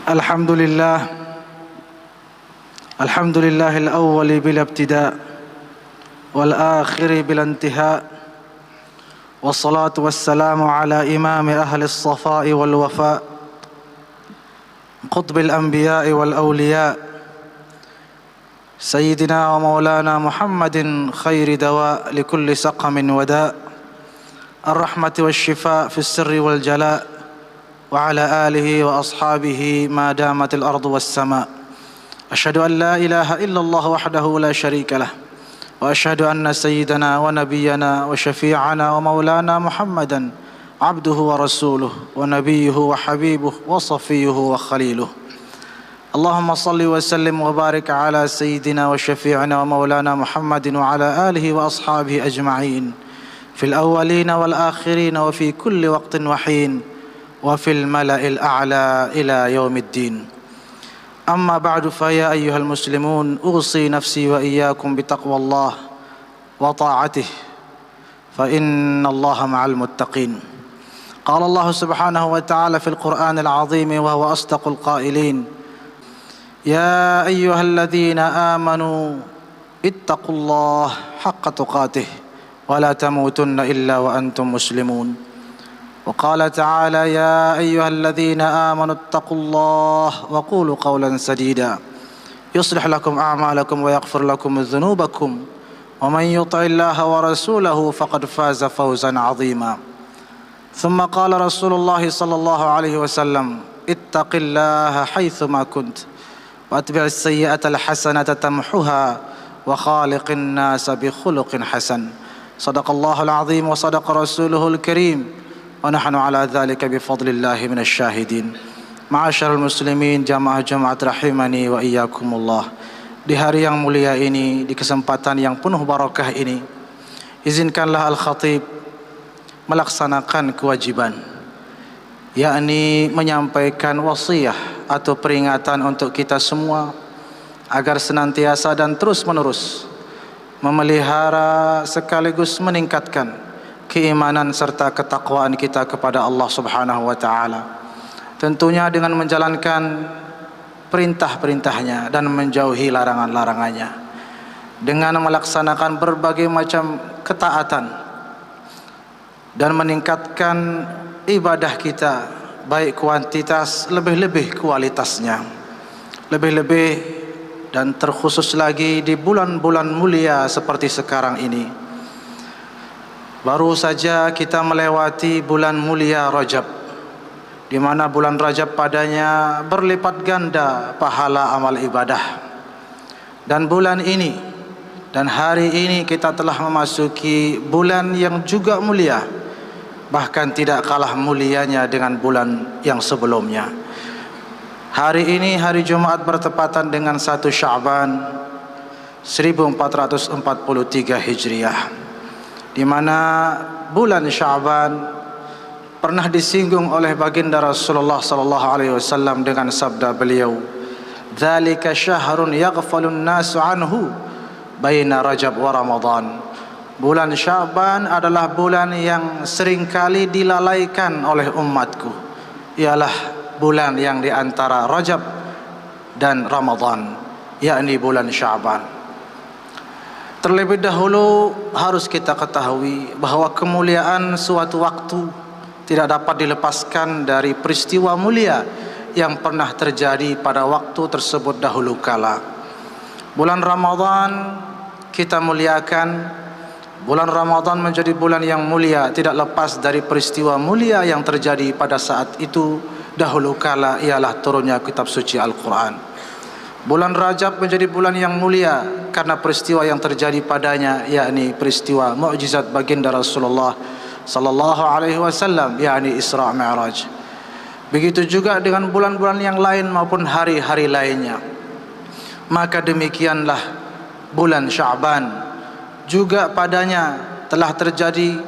الحمد لله الأول بلا ابتداء والآخر بلا انتهاء، والصلاة والسلام على إمام أهل الصفاء والوفاء، قطب الأنبياء والأولياء، سيدنا ومولانا محمد خير دواء لكل سقم وداء، الرحمة والشفاء في السر والجلاء، وعلى آله وأصحابه ما دامت الأرض والسماء. أشهد أن لا إله إلا الله وحده لا شريك له، وأشهد أن سيدنا ونبينا وشفيعنا ومولانا محمدا عبده ورسوله ونبيه وحبيبه وصفيه وخليله. اللهم صل وسلم وبارك على سيدنا وشفيعنا ومولانا محمد وعلى آله وأصحابه أجمعين في الأولين والآخرين وفي كل وقت وحين وفي الملأ الأعلى إلى يوم الدين. أما بعد، فيا أيها المسلمون، أوصي نفسي وإياكم بتقوى الله وطاعته، فإن الله مع المتقين. قال الله سبحانه وتعالى في القرآن العظيم وهو أصدق القائلين: يا أيها الذين آمنوا اتقوا الله حق تقاته ولا تموتن إلا وأنتم مسلمون. وقال تعالى: يا أيها الذين آمنوا اتقوا الله وقولوا قولا سديدا يصلح لكم أعمالكم ويغفر لكم ذنوبكم ومن يطع الله ورسوله فقد فاز فوزا عظيما. ثم قال رسول الله صلى الله عليه وسلم: اتق الله حيثما كنت واتبع السيئة الحسنة تمحها وخالق الناس بخلق حسن. صدق الله العظيم وصدق رسوله الكريم ونحن على ذلك بفضل الله من الشاهدين. Ma'asyiral muslimin, jamaah Jumat rahimani wa iyyakumullah. Di hari yang mulia ini, di kesempatan yang penuh barakah ini, izinkanlah Al-Khatib melaksanakan kewajiban, yakni menyampaikan wasiat atau peringatan untuk kita semua agar senantiasa dan terus menerus memelihara sekaligus meningkatkan keimanan serta ketakwaan kita kepada Allah Subhanahu wa taala. Tentunya dengan menjalankan perintah-perintahnya dan menjauhi larangan-larangannya, dengan melaksanakan berbagai macam ketaatan dan meningkatkan ibadah kita, baik kuantitas lebih-lebih kualitasnya, lebih-lebih dan terkhusus lagi di bulan-bulan mulia seperti sekarang ini. Baru saja kita melewati bulan mulia Rajab, di mana bulan Rajab padanya berlipat ganda pahala amal ibadah. Dan bulan ini dan hari ini kita telah memasuki bulan yang juga mulia, bahkan tidak kalah mulianya dengan bulan yang sebelumnya. Hari ini hari Jumat bertepatan dengan 1 Sya'ban 1443 Hijriah, di mana bulan Sya'ban pernah disinggung oleh baginda Rasulullah sallallahu alaihi wasallam dengan sabda beliau: "Dzalika syahrun yaghfalun nasu anhu baina Rajab wa Ramadan." Bulan Sya'ban adalah bulan yang seringkali dilalaikan oleh umatku. Ialah bulan yang di antara Rajab dan Ramadan, yakni bulan Sya'ban. Terlebih dahulu harus kita ketahui bahwa kemuliaan suatu waktu tidak dapat dilepaskan dari peristiwa mulia yang pernah terjadi pada waktu tersebut dahulu kala. Bulan Ramadan kita muliakan. Bulan Ramadan menjadi bulan yang mulia tidak lepas dari peristiwa mulia yang terjadi pada saat itu dahulu kala, ialah turunnya kitab suci Al-Quran. Bulan Rajab menjadi bulan yang mulia karena peristiwa yang terjadi padanya, yakni peristiwa mukjizat baginda Rasulullah sallallahu alaihi wasallam, yakni Isra Mi'raj. Begitu juga dengan bulan-bulan yang lain maupun hari-hari lainnya. Maka demikianlah bulan Sya'ban juga padanya telah terjadi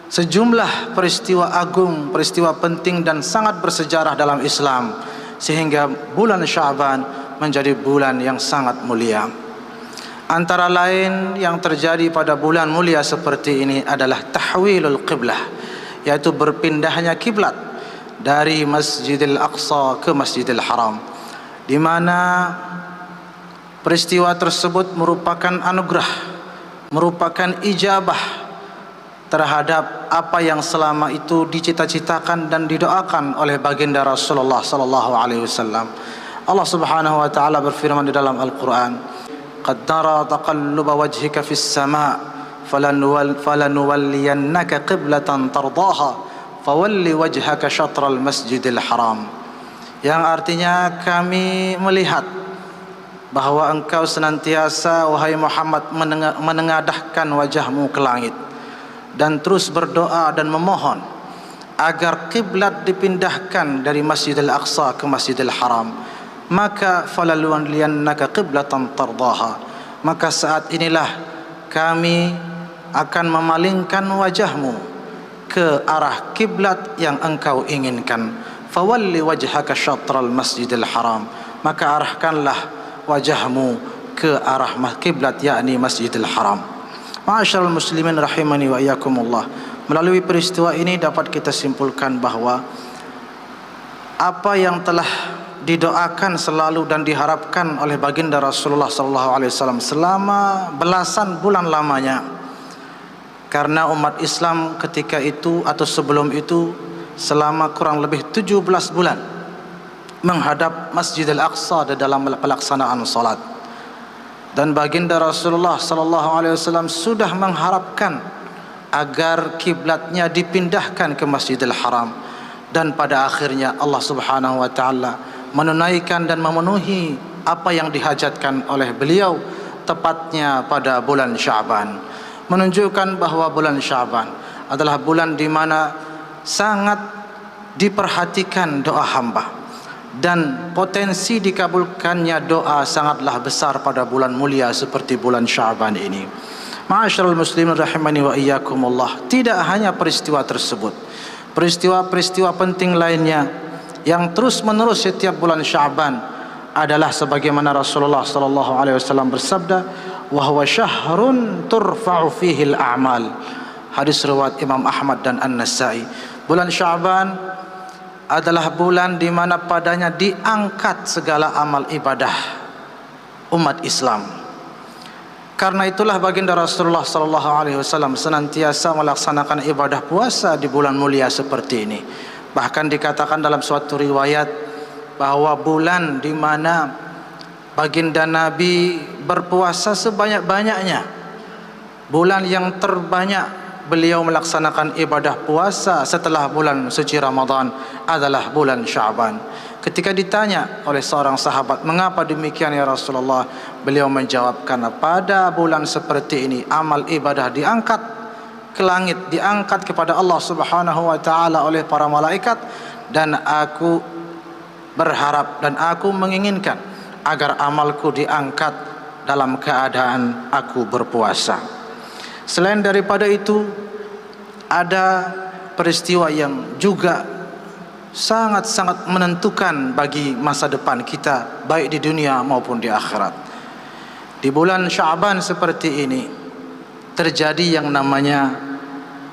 sejumlah peristiwa agung, peristiwa penting dan sangat bersejarah dalam Islam, sehingga bulan Sya'ban menjadi bulan yang sangat mulia. Antara lain yang terjadi pada bulan mulia seperti ini adalah tahwilul qiblah, yaitu berpindahnya kiblat dari Masjidil Aqsa ke Masjidil Haram, di mana peristiwa tersebut merupakan anugerah, merupakan ijabah terhadap apa yang selama itu dicita-citakan dan didoakan oleh baginda Rasulullah sallallahu alaihi wasallam. Allah Subhanahu wa taala berfirman di dalam Al-Qur'an, "Qad nara taqalluba wajhika fis sama' falanuwalliyannaka qiblatan tardaha fawalli wajhaka syatral Masjidil Haram." Yang artinya, kami melihat bahwa engkau senantiasa, wahai Muhammad, menengadahkan wajahmu ke langit dan terus berdoa dan memohon agar kiblat dipindahkan dari Masjidil Aqsa ke Masjidil Haram. Maka falanuwalliyannaka qiblatan tardaha, maka saat inilah kami akan memalingkan wajahmu ke arah kiblat yang engkau inginkan. Fawalli wajhaka syatral Masjidil Haram, maka arahkanlah wajahmu ke arah kiblat, yakni Masjidil Haram. Ma'asyiral muslimin rahimani wa iyyakumullah. Melalui peristiwa ini dapat kita simpulkan bahwa apa yang telah didoakan selalu dan diharapkan oleh baginda Rasulullah SAW selama belasan bulan lamanya, karena umat Islam ketika itu atau sebelum itu selama kurang lebih 17 bulan menghadap Masjidil Aqsa dalam pelaksanaan salat, dan baginda Rasulullah SAW sudah mengharapkan agar kiblatnya dipindahkan ke Masjidil Haram, dan pada akhirnya Allah Subhanahu wa taala menunaikan dan memenuhi apa yang dihajatkan oleh beliau, tepatnya pada bulan Sya'ban, menunjukkan bahwa bulan Sya'ban adalah bulan di mana sangat diperhatikan doa hamba, dan potensi dikabulkannya doa sangatlah besar pada bulan mulia seperti bulan Sya'ban ini. Ma'asyiral muslimin rahimani wa iyyakumullah, tidak hanya peristiwa tersebut, peristiwa-peristiwa penting lainnya yang terus menerus setiap bulan Sya'ban adalah sebagaimana Rasulullah sallallahu alaihi wasallam bersabda, wa huwa syahrun turfa'u fihi al-a'mal. Hadis riwayat Imam Ahmad dan An-Nasa'i. Bulan Sya'ban adalah bulan di mana padanya diangkat segala amal ibadah umat Islam. Karena itulah baginda Rasulullah sallallahu alaihi wasallam senantiasa melaksanakan ibadah puasa di bulan mulia seperti ini. Bahkan dikatakan dalam suatu riwayat bahwa bulan di mana baginda Nabi berpuasa sebanyak-banyaknya, bulan yang terbanyak beliau melaksanakan ibadah puasa setelah bulan suci Ramadan adalah bulan Sya'ban. Ketika ditanya oleh seorang sahabat, "Mengapa demikian ya Rasulullah?" beliau menjawab, "Karena pada bulan seperti ini amal ibadah diangkat ke langit, diangkat kepada Allah Subhanahu wa taala oleh para malaikat, dan aku berharap dan aku menginginkan agar amalku diangkat dalam keadaan aku berpuasa." Selain daripada itu, ada peristiwa yang juga sangat-sangat menentukan bagi masa depan kita, baik di dunia maupun di akhirat. Di bulan Sya'ban seperti ini terjadi yang namanya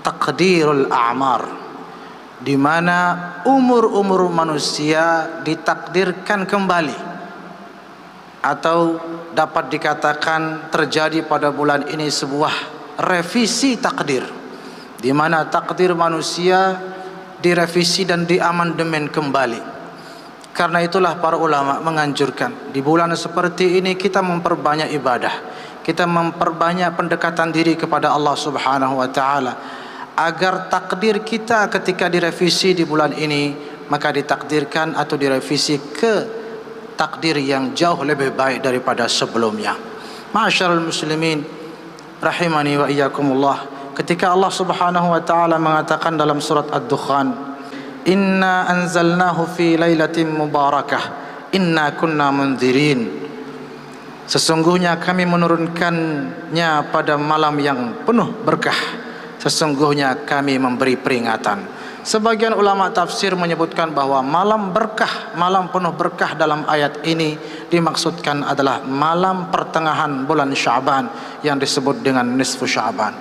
takdirul a'mar, di mana umur-umur manusia ditakdirkan kembali, atau dapat dikatakan terjadi pada bulan ini sebuah revisi takdir, di mana takdir manusia direvisi dan diamandemen kembali. Karena itulah para ulama menganjurkan di bulan seperti ini kita memperbanyak ibadah, kita memperbanyak pendekatan diri kepada Allah Subhanahu wa taala, agar takdir kita ketika direvisi di bulan ini maka ditakdirkan atau direvisi ke takdir yang jauh lebih baik daripada sebelumnya. Ma'asyiral muslimin rahimani wa iyyakumullah, ketika Allah Subhanahu wa taala mengatakan dalam surat Ad-Dukhan, "Inna anzalnahu fi lailatin mubarakah, inna kunna mundzirin." Sesungguhnya kami menurunkannya pada malam yang penuh berkah, sesungguhnya kami memberi peringatan. Sebagian ulama tafsir menyebutkan bahwa malam berkah, malam penuh berkah dalam ayat ini dimaksudkan adalah malam pertengahan bulan Sya'ban yang disebut dengan nisfu Sya'ban.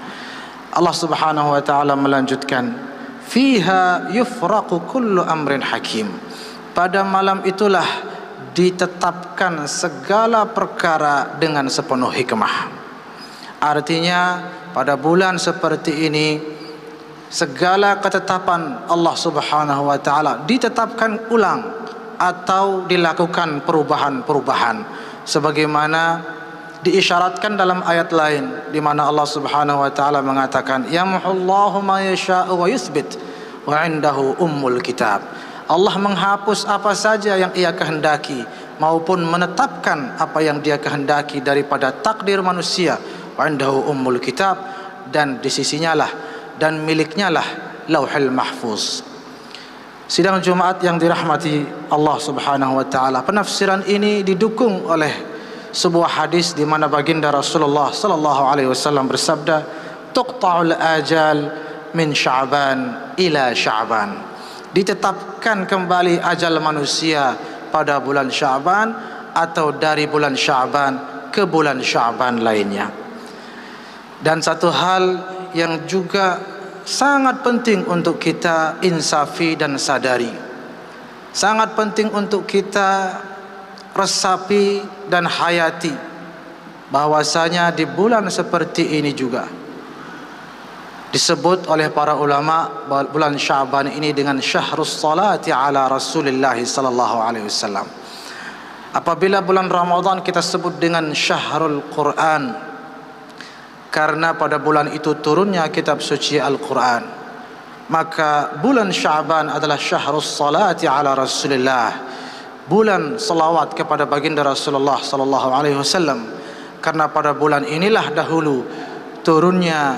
Allah Subhanahu wa taala melanjutkan, fiha yufraqu kullu amrin hakim. Pada malam itulah ditetapkan segala perkara dengan sepenuh hikmah. Artinya pada bulan seperti ini segala ketetapan Allah Subhanahu wa taala ditetapkan ulang atau dilakukan perubahan-perubahan sebagaimana diisyaratkan dalam ayat lain di mana Allah Subhanahu wa taala mengatakan yamhullahu ma yasha'u wa yuthbit wa 'indahu ummul kitab. Allah menghapus apa saja yang Ia kehendaki maupun menetapkan apa yang Dia kehendaki daripada takdir manusia. Wa 'indahu ummul kitab, dan di sisinya lah dan miliknya lah Lauhul Mahfuz. Sidang Jumat yang dirahmati Allah Subhanahu wa taala, penafsiran ini didukung oleh sebuah hadis di mana baginda Rasulullah sallallahu alaihi wasallam bersabda, "Tuqta'ul ajal min Sya'ban ila Sya'ban." Ditetapkan kembali ajal manusia pada bulan Sya'ban atau dari bulan Sya'ban ke bulan Sya'ban lainnya. Dan satu hal yang juga sangat penting untuk kita insafi dan sadari, sangat penting untuk kita resapi dan hayati, bahwasanya di bulan seperti ini juga disebut oleh para ulama bulan Sya'ban ini dengan syahrus salati ala Rasulillah sallallahu alaihi wasallam. Apabila bulan Ramadan kita sebut dengan syahrul Quran, karena pada bulan itu turunnya kitab suci Al-Quran. Maka bulan Sya'ban adalah syahrus salati ala Rasulillah, bulan salawat kepada baginda Rasulullah sallallahu alaihi wasallam, karena pada bulan inilah dahulu turunnya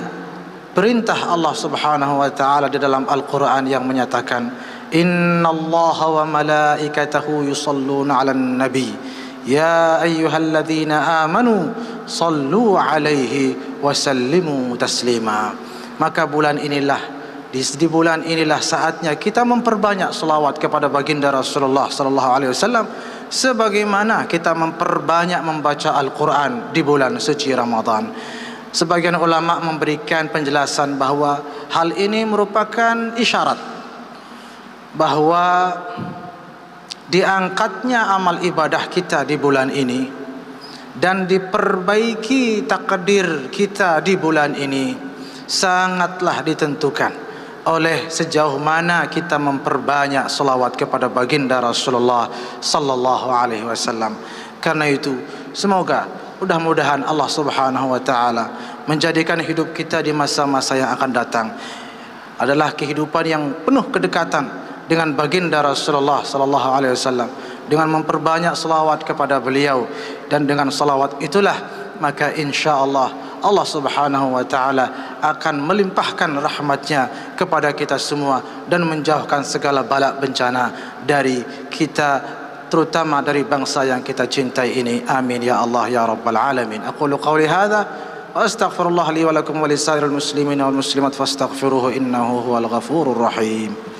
perintah Allah Subhanahu wa taala di dalam Al-Quran yang menyatakan innallaha wa malaikatahu yusalluna 'alan nabi ya ayyuhalladzina amanu sallu 'alaihi wa sallimu taslima. Maka bulan inilah, di bulan inilah saatnya kita memperbanyak selawat kepada baginda Rasulullah sallallahu alaihi wasallam sebagaimana kita memperbanyak membaca Al-Quran di bulan suci Ramadan. Sebagian ulama memberikan penjelasan bahawa hal ini merupakan isyarat bahawa diangkatnya amal ibadah kita di bulan ini dan diperbaiki takdir kita di bulan ini sangatlah ditentukan oleh sejauh mana kita memperbanyak selawat kepada baginda Rasulullah sallallahu alaihi wasallam. Karena itu semoga mudah-mudahan Allah Subhanahu wa taala menjadikan hidup kita di masa-masa yang akan datang adalah kehidupan yang penuh kedekatan dengan baginda Rasulullah sallallahu alaihi wasallam, dengan memperbanyak selawat kepada beliau, dan dengan selawat itulah maka insya-Allah Allah Subhanahu wa taala akan melimpahkan rahmatnya kepada kita semua dan menjauhkan segala bala bencana dari kita, terutama dari bangsa yang kita cintai ini. Amin ya Allah ya rabbal alamin. Aqulu qawli hadza wa astaghfirullah li wa lakum wa lisairil muslimin wal muslimat fastaghfiruhu innahu huwal ghafurur rahim.